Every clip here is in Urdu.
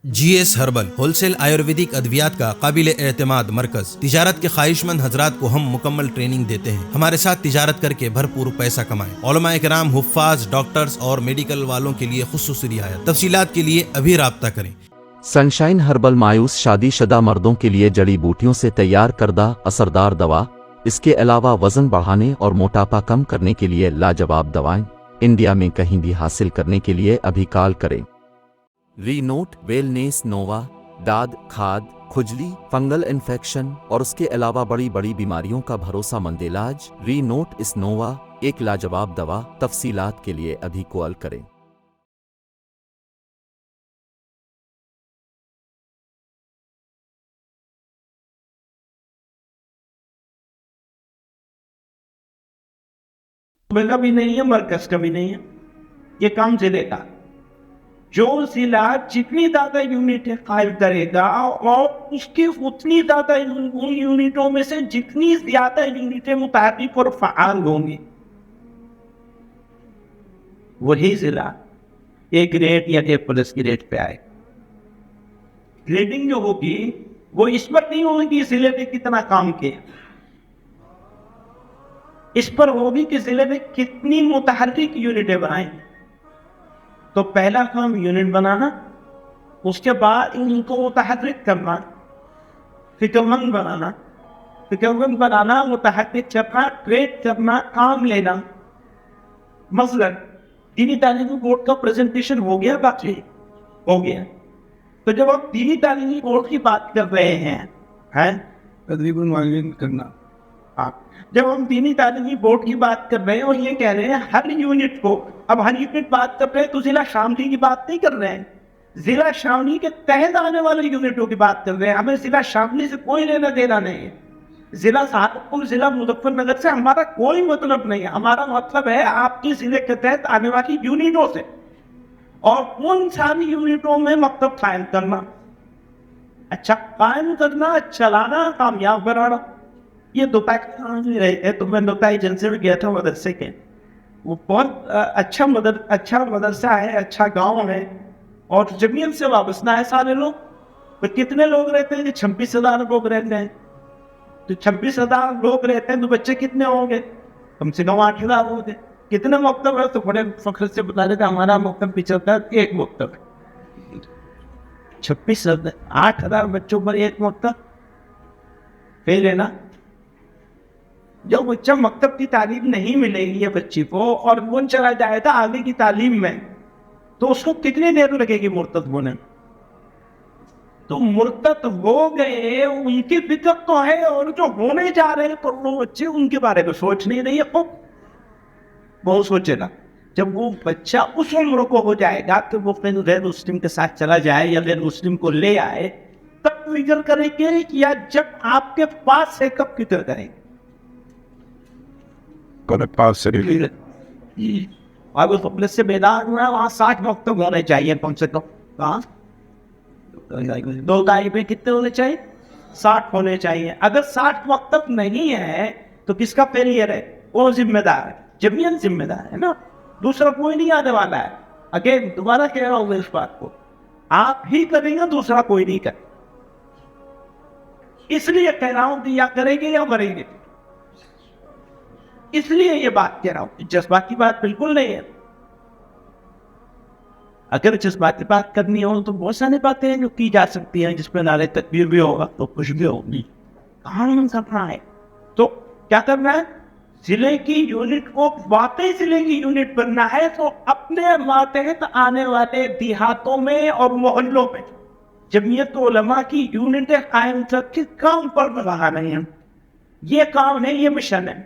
جی S herbal wholesale Ayurvedic ادویات کا قابل اعتماد مرکز۔ تجارت کے خواہش مند حضرات کو ہم مکمل ٹریننگ دیتے ہیں۔ ہمارے ساتھ تجارت کر کے بھرپور پیسہ کمائیں۔ علماء کرام، حفاظ، ڈاکٹرز اور میڈیکل والوں کے لیے خصوصی رعایت۔ تفصیلات کے لیے ابھی رابطہ کریں۔ سنشائن ہربل مایوس شادی شدہ مردوں کے لیے جڑی بوٹیوں سے تیار کردہ اثردار دوا۔ اس کے علاوہ وزن بڑھانے اور موٹاپا کم کرنے کے لیے لاجواب دوائیں انڈیا میں کہیں بھی حاصل کرنے کے لیے ابھی کال کریں۔ ری نوٹ ویلنیس نووا داد، کھاد، کھجلی، فنگل انفیکشن اور اس کے علاوہ بڑی بڑی بیماریوں کا بھروسہ مند علاج۔ ری نوٹ اس نووا ایک لاجواب دوا۔ تفصیلات کے لیے ابھی کال کریں۔ کا بھی نہیں ہے، مرکز کا بھی نہیں ہے، یہ کام ضلع کا۔ جو ضلع جتنی زیادہ یونٹ قائم کرے گا اور اس کی اتنی زیادہ ان یونٹوں میں سے جتنی زیادہ یونٹیں متحرک اور فعال ہوں گی، وہی ضلع ایک گریڈ یا ایک پلس کی ریٹ پہ آئے۔ گریڈنگ جو ہوگی وہ اس پر نہیں ہوگی کہ ضلع نے کتنا کام کیا، اس پر ہوگی کہ ضلع نے کتنی متحرک یونٹیں بنائیں۔ تو پہلا کام یونٹ بنانا، اس کے بعد ان کو متحرک کرنا، فکرمند بنانا، متحرک کرنا، ٹریڈ کرنا، کام لینا۔ مثلا دینی تعلیمی بورڈ کا پریزنٹیشن ہو گیا، باقی ہو گیا۔ تو جب ہم دینی تعلیمی بورڈ کی بات کر رہے ہیں تقریباً معلوم کرنا، جب ہم دینی تعلیمی بورڈ کی بات کر رہے ہیں اور یہ کہہ رہے ہیں ہر یونٹ کو، اب ہر یونٹ بات کر رہے ہیں تو ضلع شاملی کی بات نہیں کر رہے ہیں، ضلع شاملی کے تحت آنے والے یونٹوں کی بات کر رہے ہیں۔ ہمیں ضلع شاملی سے کوئی لینا دینا نہیں ہے، ضلع سہارنپور، ضلع مظفر نگر سے ہمارا کوئی مطلب نہیں ہے۔ ہمارا مطلب ہے آپ کی ضلع کے تحت آنے والی یونٹوں سے، اور ان ساری یونٹوں میں مکتب قائم کرنا، اچھا قائم کرنا، چلانا، کامیاب بنانا۔ یہ دو نہیں رہے تھے تو میں دوتائی جلسے میں گیا تھا مدرسے کے، وہ بہت اچھا مدرسہ ہے، اچھا گاؤں ہے، اور جمیعت سے وابستہ ہے سارے لوگ۔ تو کتنے لوگ رہتے ہیں؟ 26,000 لوگ رہتے ہیں۔ تو 26,000 لوگ رہتے ہیں تو بچے کتنے ہوں گے؟ کم سے کم 8,000 ہوں گے۔ کتنے مکتب ہے؟ تو بڑے فخر سے بتا دیتے ہمارا مکتب پچھلتا ہے، ایک مکتب ہے۔ 26,000 8,000 بچوں پر ایک مکتب، فیل ہے نا؟ جو بچہ مکتب کی تعلیم نہیں ملے گی یہ بچی کو، اور وہ چلا جائے گا آگے کی تعلیم میں، تو اس کو کتنی دیر لگے گی مرتد ہونے میں؟ تو مرتد ہو گئے، ان کی فکر تو ہے، اور جو ہونے جا رہے ہیں کروڑوں بچے، ان کے بارے میں سوچ نہیں رہی ہے۔ وہ سوچے گا جب وہ بچہ اس عمر کو ہو جائے گا کہ وہ غیر مسلم کے ساتھ چلا جائے یا غیر مسلم کو لے آئے، تب فکر کریں گے، یا جب آپ کے پاس ہے کب فکر کریں گے؟ اب اس قبل سے بیدار ہوا، وہاں 60 مکتب ہونے چاہیے کم سے کم۔ کہاں؟ دو تاریخ میں کتنے ہونے چاہیے؟ 60 ہونے چاہیے۔ اگر 60 مکتب نہیں ہے تو کس کا فیلئر ہے؟ وہ ذمہ دار ہے، جمیعت ذمہ دار ہے نا، دوسرا کوئی نہیں آنے والا ہے۔ اگین دوبارہ کہہ رہا ہوں میں اس بات کو، آپ ہی کریں گے، دوسرا کوئی نہیں کرے۔ اس لیے کہہ رہا ہوں کہ یا کریں گے یا مریں گے، اس لیے یہ بات کہہ رہا ہوں۔ جذباتی بات بالکل نہیں ہے۔ اگر جذباتی بات کرنی ہو تو بہت ساری باتیں ہیں جو کی جا سکتی ہیں، جس میں نعرے تکبیر بھی ہوگا تو خوش بھی ہوگی۔ کہاں کرنا ہے تو کیا کرنا ہے؟ ضلع کی یونٹ کو واقعی ضلع کی یونٹ بننا ہے تو اپنے ماتحت آنے والے دیہاتوں میں اور محلوں میں جمعیت علماء کی یونٹیں قائم کر کے کام پر لگا رہے ہیں۔ یہ کام ہے، یہ مشن ہے۔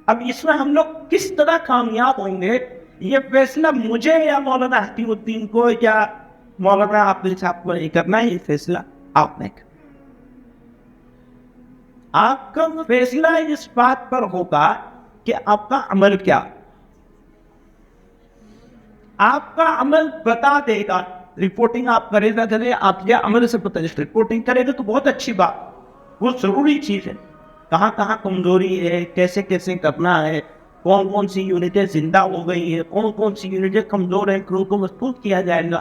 اب اس میں ہم لوگ کس طرح کامیاب ہوں گے، یہ فیصلہ مجھے یا مولانا حکیم الدین کو یا مولانا عبدال صاحب کو نہیں کرنا ہے، یہ فیصلہ آپ نے کرنا۔ آپ کا فیصلہ اس بات پر ہوگا کہ آپ کا عمل کیا، آپ کا عمل بتا دے گا۔ رپورٹنگ آپ کرے نہ کرے، آپ کے عمل سے پتہ چلے۔ رپورٹنگ کرے گا تو بہت اچھی بات، وہ ضروری چیز ہے۔ کہاں کہاں کمزوری ہے، کیسے کیسے کرنا ہے، کون کون سی یونٹیں زندہ ہو گئی ہیں، کون کون سی یونٹیں کمزور ہیں، ان کو مضبوط کیا جائے گا۔